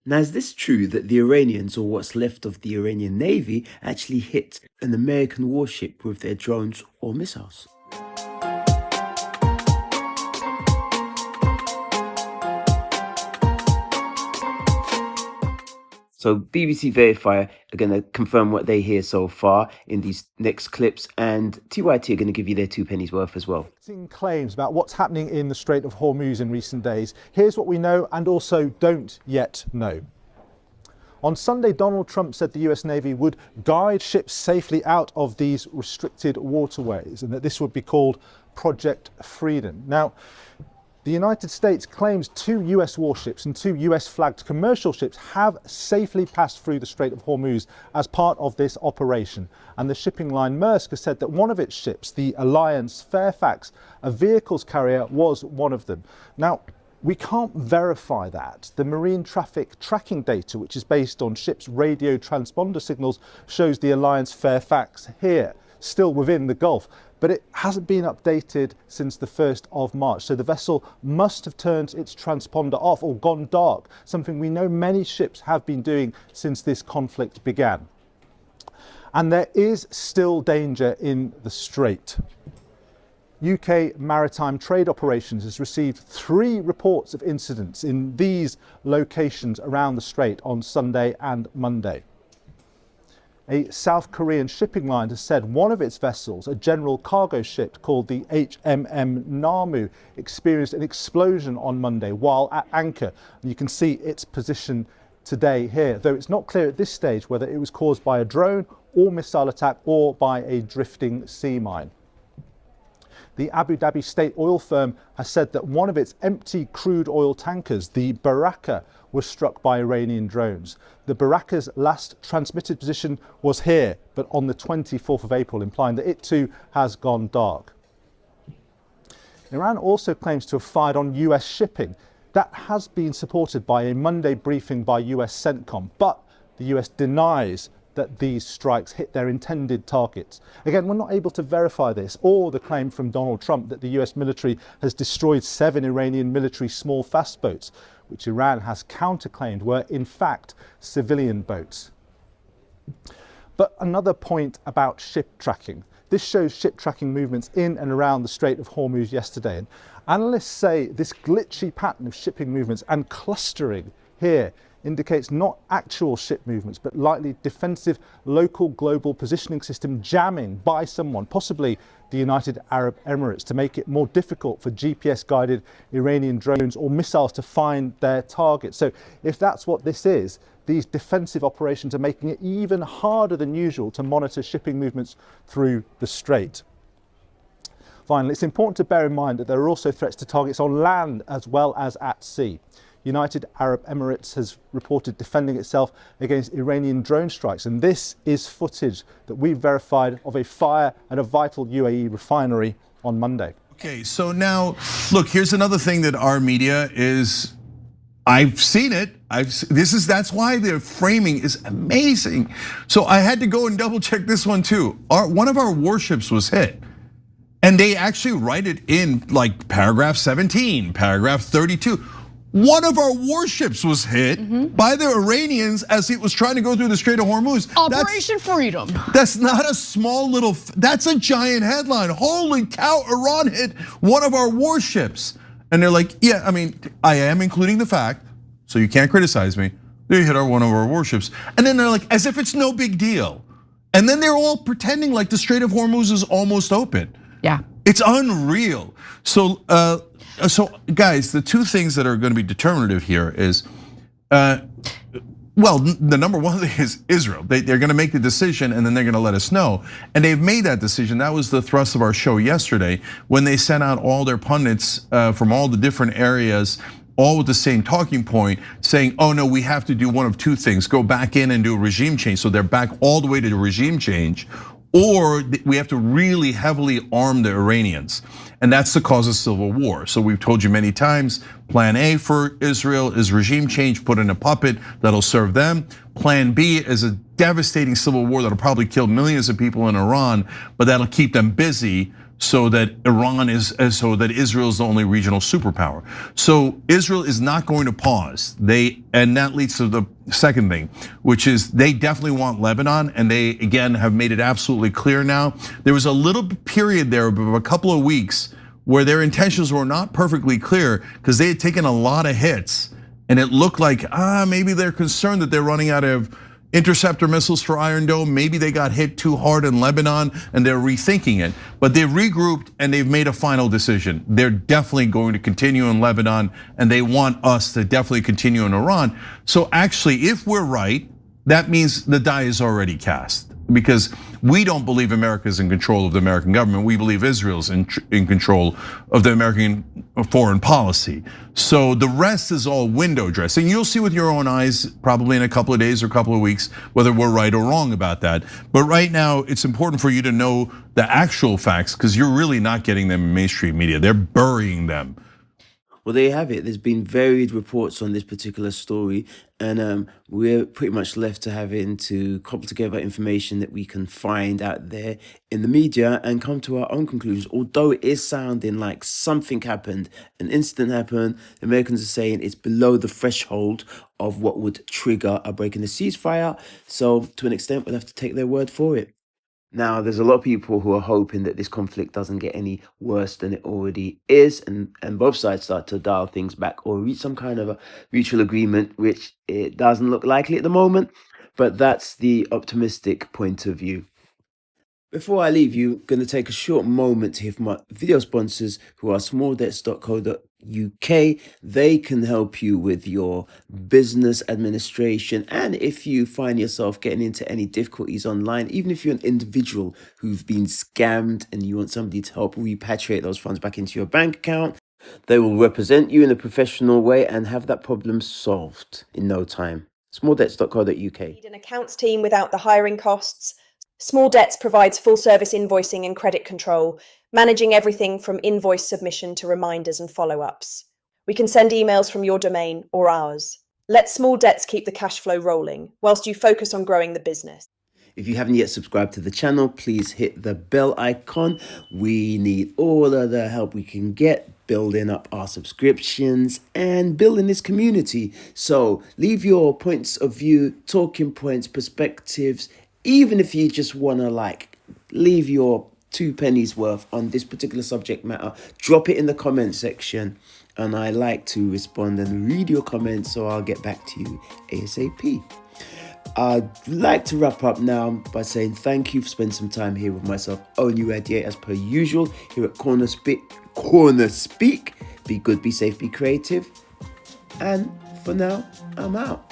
Now, is this true that the Iranians, or what's left of the Iranian Navy, actually hit an American warship with their drones or missiles? So BBC Verify are going to confirm what they hear so far in these next clips, and TYT are going to give you their two pennies worth as well. Claims about what's happening in the Strait of Hormuz in recent days. Here's what we know and also don't yet know. On Sunday, Donald Trump said the US Navy would guide ships safely out of these restricted waterways and that this would be called Project Freedom. Now, the United States claims 2 US warships and 2 US flagged commercial ships have safely passed through the Strait of Hormuz as part of this operation. And the shipping line Maersk has said that one of its ships, the Alliance Fairfax, a vehicles carrier, was one of them. Now, we can't verify that. The marine traffic tracking data, which is based on ships' radio transponder signals, shows the Alliance Fairfax here, still within the Gulf. But it hasn't been updated since the 1st of March. So the vessel must have turned its transponder off or gone dark, something we know many ships have been doing since this conflict began. And there is still danger in the Strait. UK Maritime Trade Operations has received 3 reports of incidents in these locations around the Strait on Sunday and Monday. A South Korean shipping line has said one of its vessels, a general cargo ship called the HMM Namu, experienced an explosion on Monday while at anchor. And you can see its position today here, though it's not clear at this stage whether it was caused by a drone or missile attack or by a drifting sea mine. The Abu Dhabi state oil firm has said that one of its empty crude oil tankers, the Baraka, was struck by Iranian drones. The Baraka's last transmitted position was here, but on the 24th of April, implying that it too has gone dark. Iran also claims to have fired on US shipping. That has been supported by a Monday briefing by US CENTCOM, but the US denies that these strikes hit their intended targets. Again, we're not able to verify this or the claim from Donald Trump that the US military has destroyed 7 Iranian military small fast boats, which Iran has counterclaimed were in fact civilian boats. But another point about ship tracking. This shows ship tracking movements in and around the Strait of Hormuz yesterday. And analysts say this glitchy pattern of shipping movements and clustering here indicates not actual ship movements, but likely defensive local global positioning system jamming by someone, possibly the United Arab Emirates, to make it more difficult for GPS-guided Iranian drones or missiles to find their targets. So if that's what this is, these defensive operations are making it even harder than usual to monitor shipping movements through the strait. Finally, it's important to bear in mind that there are also threats to targets on land as well as at sea. United Arab Emirates has reported defending itself against Iranian drone strikes, and this is footage that we verified of a fire at a vital UAE refinery on Monday. Okay, so now, look, here's another thing that our media is, I've seen it. That's why their framing is amazing. So I had to go and double check this one too. One of our warships was hit. And they actually write it in like paragraph 17, paragraph 32. One of our warships was hit by the Iranians as it was trying to go through the Strait of Hormuz. Operation Freedom. That's not a small little, that's a giant headline. Holy cow, Iran hit one of our warships. And they're like, yeah, I mean, I am including the fact, so you can't criticize me, they hit one of our warships. And then they're like, as if it's no big deal. And then they're all pretending like the Strait of Hormuz is almost open. Yeah. It's unreal. So guys, the 2 things that are going to be determinative here is, well, the number one thing is Israel. They're going to make the decision and then they're going to let us know. And they've made that decision. That was the thrust of our show yesterday when they sent out all their pundits from all the different areas, all with the same talking point, saying, oh no, we have to do one of 2 things, go back in and do a regime change. So they're back all the way to the regime change, or we have to really heavily arm the Iranians. And that's the cause of civil war. So we've told you many times, plan A for Israel is regime change, put in a puppet that'll serve them. Plan B is a devastating civil war that'll probably kill millions of people in Iran, but that'll keep them busy so that so that Israel is the only regional superpower. So Israel is not going to pause. And that leads to the second thing, which is they definitely want Lebanon, and they again have made it absolutely clear now. There was a little period there of a couple of weeks where their intentions were not perfectly clear because they had taken a lot of hits, and it looked like maybe they're concerned that they're running out of interceptor missiles for Iron Dome. Maybe they got hit too hard in Lebanon and they're rethinking it. But they've regrouped and they've made a final decision. They're definitely going to continue in Lebanon, and they want us to definitely continue in Iran. So actually, if we're right, that means the die is already cast, because we don't believe America is in control of the American government. We believe Israel's in control of the American foreign policy. So the rest is all window dressing. You'll see with your own eyes probably in a couple of days or a couple of weeks whether we're right or wrong about that. But right now, it's important for you to know the actual facts, because you're really not getting them in mainstream media. They're burying them. Well, there you have it. There's been varied reports on this particular story, and we're pretty much left to having to cobble together information that we can find out there in the media and come to our own conclusions. Although it is sounding like something happened, an incident happened, the Americans are saying it's below the threshold of what would trigger a break in the ceasefire. So to an extent, we'll have to take their word for it. Now, there's a lot of people who are hoping that this conflict doesn't get any worse than it already is, and both sides start to dial things back or reach some kind of a mutual agreement, which it doesn't look likely at the moment, but that's the optimistic point of view. Before I leave you, I'm going to take a short moment to hear from our video sponsors, who are smalldebts.co.uk. They can help you with your business administration. And if you find yourself getting into any difficulties online, even if you're an individual who've been scammed and you want somebody to help repatriate those funds back into your bank account, they will represent you in a professional way and have that problem solved in no time. Smalldebts.co.uk. Need an accounts team without the hiring costs. Small Debts provides full-service invoicing and credit control, managing everything from invoice submission to reminders and follow-ups. We can send emails from your domain or ours. Let Small Debts keep the cash flow rolling whilst you focus on growing the business. If you haven't yet subscribed to the channel, please hit the bell icon. We need all of the help we can get building up our subscriptions and building this community. So leave your points of view, talking points, perspectives. Even if you just want to leave your 2 pennies worth on this particular subject matter, drop it in the comment section, and I like to respond and read your comments, so I'll get back to you ASAP. I'd like to wrap up now by saying thank you for spending some time here with myself, Onuradier, as per usual, here at Corner Speak. Be good, be safe, be creative. And for now, I'm out.